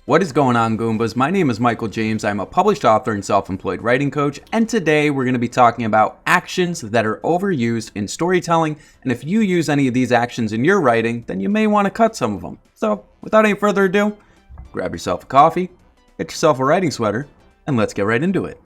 What is going on, Goombas? My name is Michael James. I'm a published author and self-employed writing coach, and today we're going to be talking about actions that are overused in storytelling, and if you use any of these actions in your writing, then you may want to cut some of them. So, without any further ado, grab yourself a coffee, get yourself a writing sweater, and let's get right into it.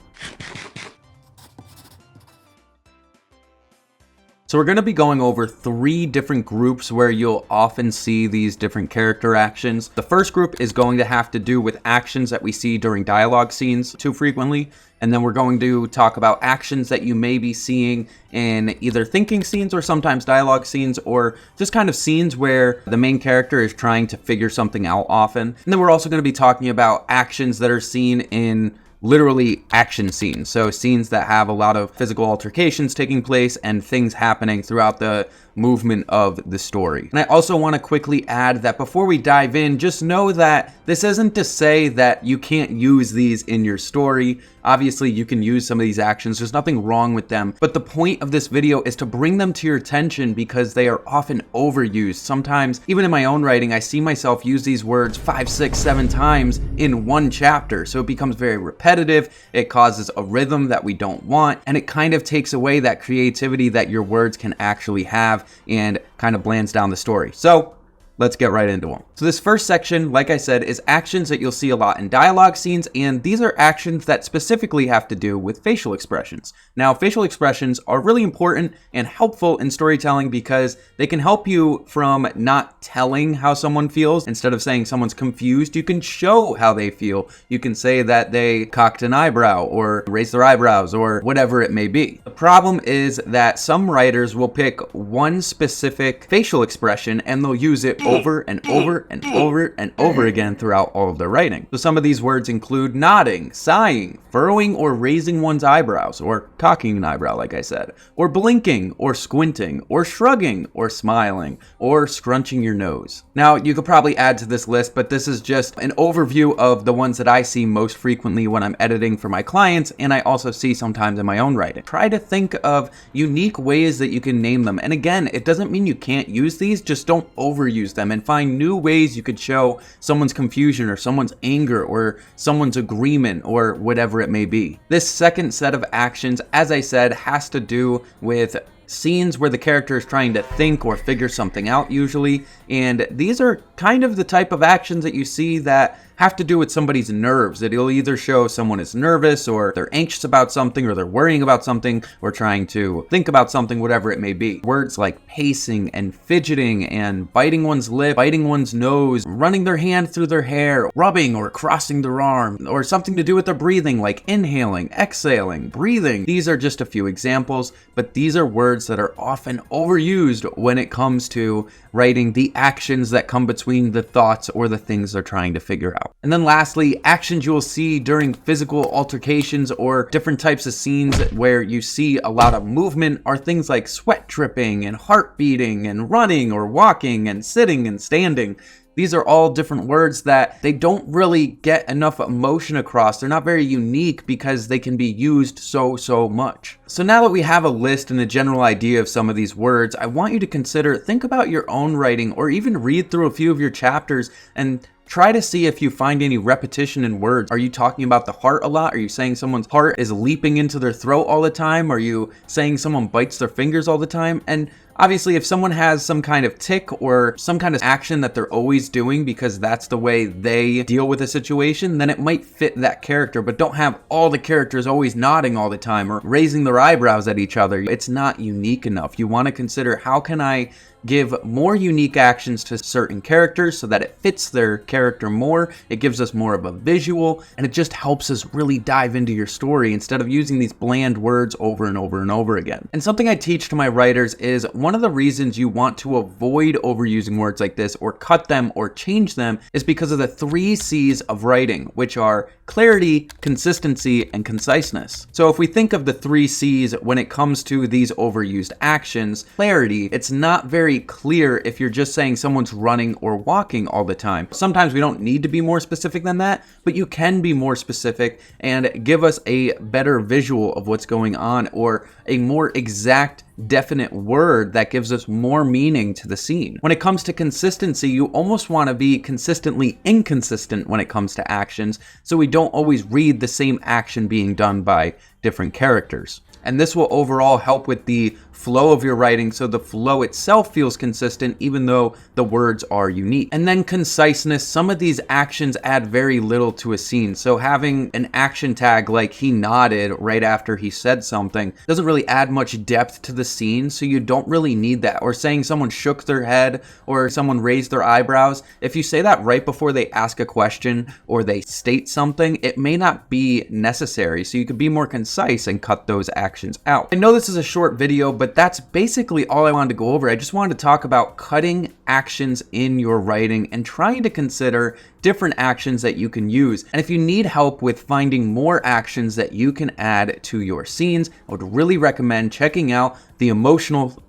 So we're going to be going over 3 different groups where you'll often see these different character actions. The first group is going to have to do with actions that we see during dialogue scenes too frequently. And then we're going to talk about actions that you may be seeing in either thinking scenes or sometimes dialogue scenes, or just kind of scenes where the main character is trying to figure something out often. And then we're also going to be talking about actions that are seen in literally action scenes. So scenes that have a lot of physical altercations taking place and things happening throughout the movement of the story. And I also want to quickly add that before we dive in, just know that this isn't to say that you can't use these in your story. Obviously, you can use some of these actions. There's nothing wrong with them. But the point of this video is to bring them to your attention because they are often overused. Sometimes, even in my own writing, I see myself use these words 5, 6, 7 times in one chapter. So it becomes very repetitive. It causes a rhythm that we don't want. And it kind of takes away that creativity that your words can actually have and kind of blands down the story. So let's get right into them. So this first section, like I said, is actions that you'll see a lot in dialogue scenes, and these are actions that specifically have to do with facial expressions. Now, facial expressions are really important and helpful in storytelling because they can help you from not telling how someone feels. Instead of saying someone's confused, you can show how they feel. You can say that they cocked an eyebrow or raised their eyebrows or whatever it may be. The problem is that some writers will pick one specific facial expression and they'll use it over and over and over and over again throughout all of their writing. So some of these words include nodding, sighing, furrowing or raising one's eyebrows, or cocking an eyebrow like I said, or blinking or squinting, or shrugging or smiling, or scrunching your nose. Now you could probably add to this list, but this is just an overview of the ones that I see most frequently when I'm editing for my clients, and I also see sometimes in my own writing. Try to think of unique ways that you can name them. And again, it doesn't mean you can't use these, just don't overuse them, and find new ways you could show someone's confusion or someone's anger or someone's agreement or whatever it may be. This second set of actions, as I said, has to do with scenes where the character is trying to think or figure something out usually, and these are kind of the type of actions that you see that have to do with somebody's nerves. It'll either show someone is nervous or they're anxious about something or they're worrying about something or trying to think about something, whatever it may be. Words like pacing and fidgeting and biting one's lip, biting one's nose, running their hand through their hair, rubbing or crossing their arm, or something to do with their breathing like inhaling, exhaling, breathing. These are just a few examples, but these are words that are often overused when it comes to writing the actions that come between the thoughts or the things they're trying to figure out. And then lastly, actions you will see during physical altercations or different types of scenes where you see a lot of movement are things like sweat dripping and heart beating and running or walking and sitting and standing. These are all different words that they don't really get enough emotion across. They're not very unique because they can be used so much. So now that we have a list and a general idea of some of these words, I want you to think about your own writing or even read through a few of your chapters and try to see if you find any repetition in words. Are you talking about the heart a lot? Are you saying someone's heart is leaping into their throat all the time? Are you saying someone bites their fingers all the time? And obviously, if someone has some kind of tic or some kind of action that they're always doing because that's the way they deal with a situation, then it might fit that character, but don't have all the characters always nodding all the time or raising their eyebrows at each other. It's not unique enough. You want to consider, how can I give more unique actions to certain characters so that it fits their character more, it gives us more of a visual, and it just helps us really dive into your story instead of using these bland words over and over and over again. And something I teach to my writers is one of the reasons you want to avoid overusing words like this or cut them or change them is because of the 3 C's of writing, which are clarity, consistency, and conciseness. So if we think of the 3 C's when it comes to these overused actions, clarity, it's not very very clear if you're just saying someone's running or walking all the time. Sometimes we don't need to be more specific than that, but you can be more specific and give us a better visual of what's going on, or a more exact, definite word that gives us more meaning to the scene. When it comes to consistency, you almost want to be consistently inconsistent when it comes to actions, so we don't always read the same action being done by different characters. And this will overall help with the flow of your writing, so the flow itself feels consistent even though the words are unique. And then conciseness. Some of these actions add very little to a scene, so having an action tag like "he nodded" right after he said something doesn't really add much depth to the scene, so you don't really need that. Or saying someone shook their head or someone raised their eyebrows, if you say that right before they ask a question or they state something, it may not be necessary, so you could be more concise and cut those actions out. I know this is a short video, but that's basically all I wanted to go over. I just wanted to talk about cutting actions in your writing and trying to consider different actions that you can use. And if you need help with finding more actions that you can add to your scenes, I would really recommend checking out the emotional,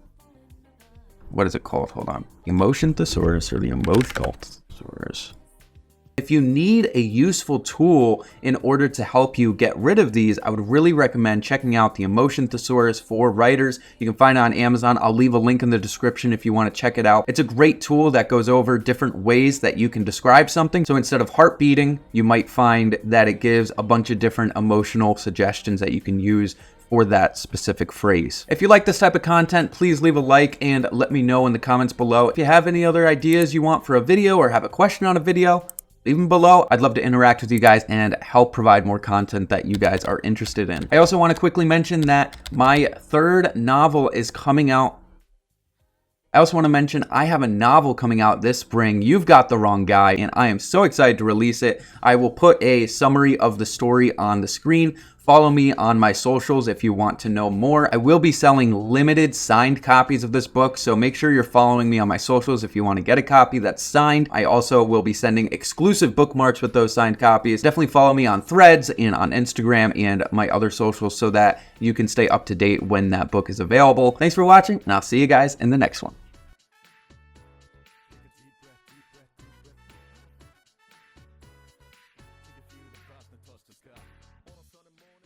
what is it called? Hold on. Emotion thesaurus, or the emotional thesaurus. If you need a useful tool in order to help you get rid of these, I would really recommend checking out the Emotion Thesaurus for writers. You can find it on Amazon. I'll leave a link in the description if you want to check it out. It's a great tool that goes over different ways that you can describe something. So instead of heart beating, you might find that it gives a bunch of different emotional suggestions that you can use for that specific phrase. If you like this type of content, please leave a like and let me know in the comments below. If you have any other ideas you want for a video or have a question on a video, leave them below. I'd love to interact with you guys and help provide more content that you guys are interested in. I also want to quickly mention that my third novel is coming out. I also want to mention I have a novel coming out this spring, You've Got the Wrong Guy, and I am so excited to release it. I will put a summary of the story on the screen. Follow me on my socials if you want to know more. I will be selling limited signed copies of this book, so make sure you're following me on my socials if you want to get a copy that's signed. I also will be sending exclusive bookmarks with those signed copies. Definitely follow me on Threads and on Instagram and my other socials so that you can stay up to date when that book is available. Thanks for watching, and I'll see you guys in the next one.